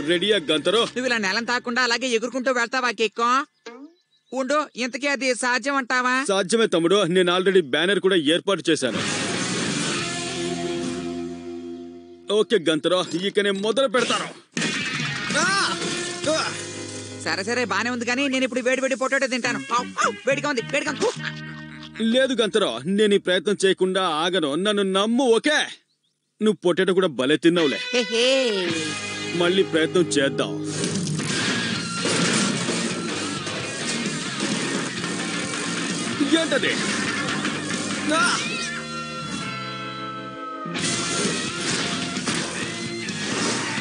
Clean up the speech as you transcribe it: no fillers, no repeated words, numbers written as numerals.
రెడీయా గంతరు? నువ్వు ఇలా నెలం తాకుండా అలాగే ఎగురుకుంటూ వెళ్తావా కిక్కో? ఉండు, ఇంతకీ అది సాధ్యం అంటావా? సాధ్యమే తమ్ముడు, నేను ఆల్రెడీ బ్యానర్ కూడా ఏర్పాటు చేశాను. ఓకే గంతరు, ఇక నేను మొదలు పెడతాను. సరే సరే బానే ఉంది కానీ నేను ఇప్పుడు వేడి వేడి పొటాటో తింటాను. వేడిగా ఉంది, వేడిగా ఉంది. లేదు గంతరు, నేను ఈ ప్రయత్నం చేయకుండా ఆగను. నన్ను నమ్ము. ఓకే, నువ్వు పొటాటో కూడా భలే తిన్నావులే. మళ్ళీ ప్రయత్నం చేద్దాం. ఏంటది?